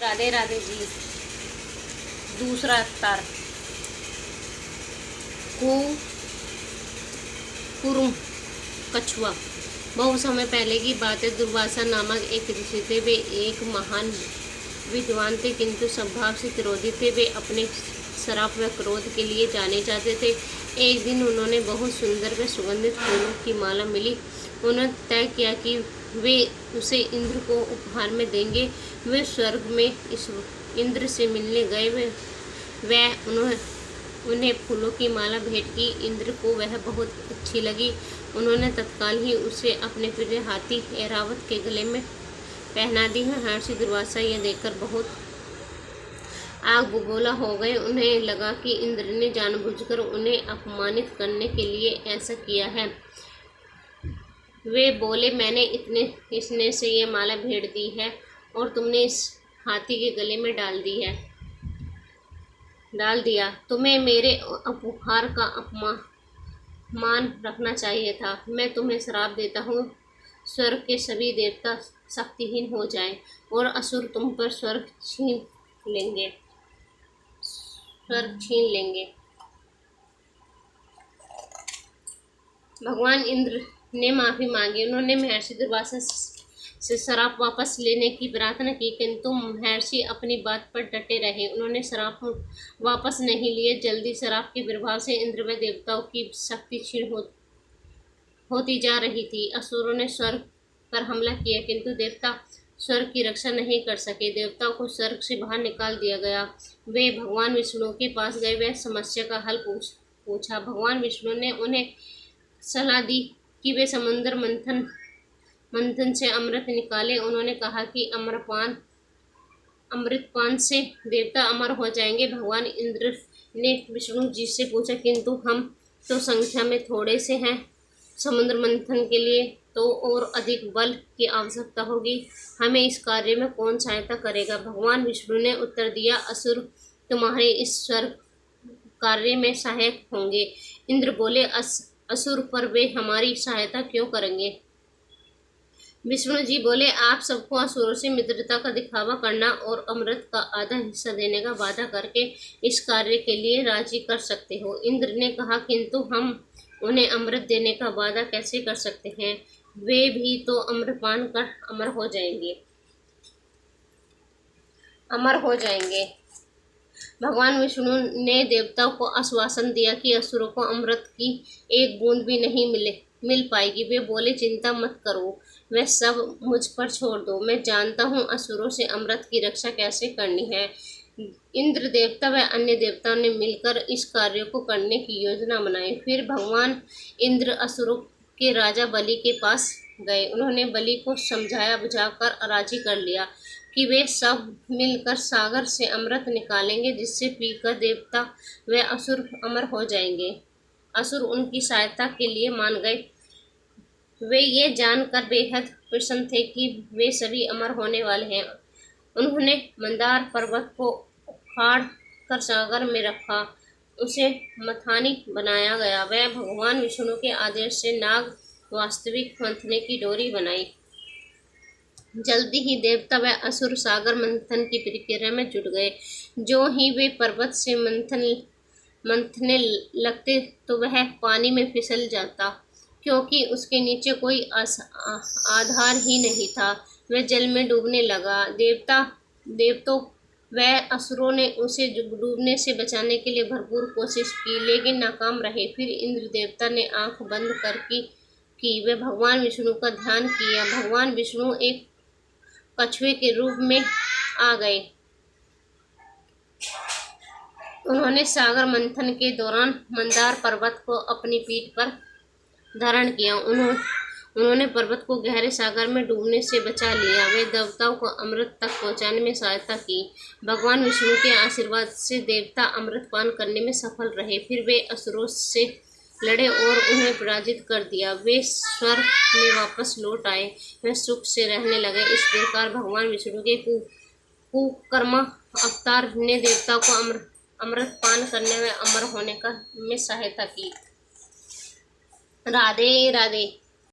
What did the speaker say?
राधे राधे जी। दूसरा अवतार कुरुम कछुआ। बहुत समय पहले की बात है। दुर्वासा नामक एक ऋषि थे। वे एक महान विद्वान थे, किंतु स्वभाव से क्रोधी थे। वे अपने शराब व क्रोध के लिए जाने जाते थे। एक दिन उन्होंने बहुत सुंदर व सुगंधित फूलों की माला मिली। उन्होंने तय किया कि वे उसे इंद्र को उपहार में देंगे। वे स्वर्ग में इस इंद्र से मिलने गए। वह उन्हें फूलों की माला भेंट की। इंद्र को वह बहुत अच्छी लगी। उन्होंने तत्काल ही उसे अपने प्रिय हाथी ऐरावत के गले में पहना दी। महर्षि दुर्वासा यह देखकर बहुत आग बबूला हो गए। उन्हें लगा कि इंद्र ने जानबूझकर उन्हें अपमानित करने के लिए ऐसा किया है। वे बोले, मैंने इतने स्नेह से यह माला भेंट दी है और तुमने इस हाथी के गले में डाल दिया। तुम्हें मेरे उपहार का अपमान रखना चाहिए था। मैं तुम्हें श्राप देता हूँ, स्वर्ग के सभी देवता शक्तिहीन हो जाएं और असुर तुम पर स्वर्ग छीन लेंगे। भगवान इंद्र ने माफी मांगी। उन्होंने महर्षि दुर्वासा से श्राप वापस लेने की प्रार्थना की, किंतु महर्षि अपनी बात पर डटे रहे। उन्होंने श्राप वापस नहीं लिए। जल्दी श्राप के प्रभाव से इंद्र व देवताओं की शक्ति क्षीण होती जा रही थी। असुरों ने स्वर्ग पर हमला किया, किंतु देवता स्वर्ग की रक्षा नहीं कर सके। देवताओं को स्वर्ग से बाहर निकाल दिया गया। वे भगवान विष्णु के पास गए। वह समस्या का हल पूछा। भगवान विष्णु ने उन्हें सलाह दी कि वे समुद्र मंथन से अमृत निकाले। उन्होंने कहा कि अमृतपान से देवता अमर हो जाएंगे। भगवान इंद्र ने विष्णु जी से पूछा, किंतु हम तो संख्या में थोड़े से हैं। समुद्र मंथन के लिए तो और अधिक बल की आवश्यकता होगी। हमें इस कार्य में कौन सहायता करेगा? भगवान विष्णु ने उत्तर दिया, असुर तुम्हारे इस स्वर्ग कार्य में सहायक होंगे। इंद्र बोले, असुर पर वे हमारी सहायता क्यों करेंगे? विष्णु जी बोले, आप सबको असुरों से मित्रता का दिखावा करना और अमृत का आधा हिस्सा देने का वादा करके इस कार्य के लिए राजी कर सकते हो। इंद्र ने कहा, किंतु हम उन्हें अमृत देने का वादा कैसे कर सकते हैं? वे भी तो अमृतपान कर अमर हो जाएंगे। भगवान विष्णु ने देवताओं को आश्वासन दिया कि असुरों को अमृत की एक बूंद भी नहीं मिल पाएगी। वे बोले, चिंता मत करो, वह सब मुझ पर छोड़ दो। मैं जानता हूँ असुरों से अमृत की रक्षा कैसे करनी है। इंद्र देवता व अन्य देवताओं ने मिलकर इस कार्य को करने की योजना बनाई। फिर भगवान इंद्र असुरों के राजा बलि के पास गए। उन्होंने बलि को समझाया बुझाकर राजी कर लिया कि वे सब मिलकर सागर से अमृत निकालेंगे, जिससे पीकर देवता व असुर अमर हो जाएंगे। असुर उनकी सहायता के लिए मान गए। वे ये जानकर बेहद प्रसन्न थे कि वे सभी अमर होने वाले हैं। उन्होंने मंदार पर्वत को उखाड़ कर सागर में रखा। उसे मथानी बनाया गया। वह भगवान विष्णु के आदेश से नाग वास्तविक मंथने की डोरी बनाई। जल्दी ही देवता व असुर सागर मंथन की प्रक्रिया में जुट गए। जो ही वे पर्वत से मंथने लगते तो वह पानी में फिसल जाता, क्योंकि उसके नीचे कोई आधार ही नहीं था। वह जल में डूबने लगा। देवताओं व असुरों ने उसे डूबने से बचाने के लिए भरपूर कोशिश की, लेकिन नाकाम रहे। फिर इंद्र देवता ने आंख बंद कर की वे भगवान विष्णु का ध्यान किया। भगवान विष्णु एक कछुए के रूप में आ गए। उन्होंने सागर मंथन के दौरान मंदार पर्वत को अपनी पीठ पर धारण किया। उन्होंने पर्वत को गहरे सागर में डूबने से बचा लिया। वे देवताओं को अमृत तक पहुंचाने में सहायता की। भगवान विष्णु के आशीर्वाद से देवता अमृत पान करने में सफल रहे। फिर वे असुरों से लड़े और उन्हें पराजित कर दिया। वे स्वर्ग में वापस लौट आए। वे सुख से रहने लगे। इस प्रकार भगवान विष्णु के कुकर्मा अवतार ने देवताओं को अमृत पान करने में अमर होने में सहायता की। राधे राधे।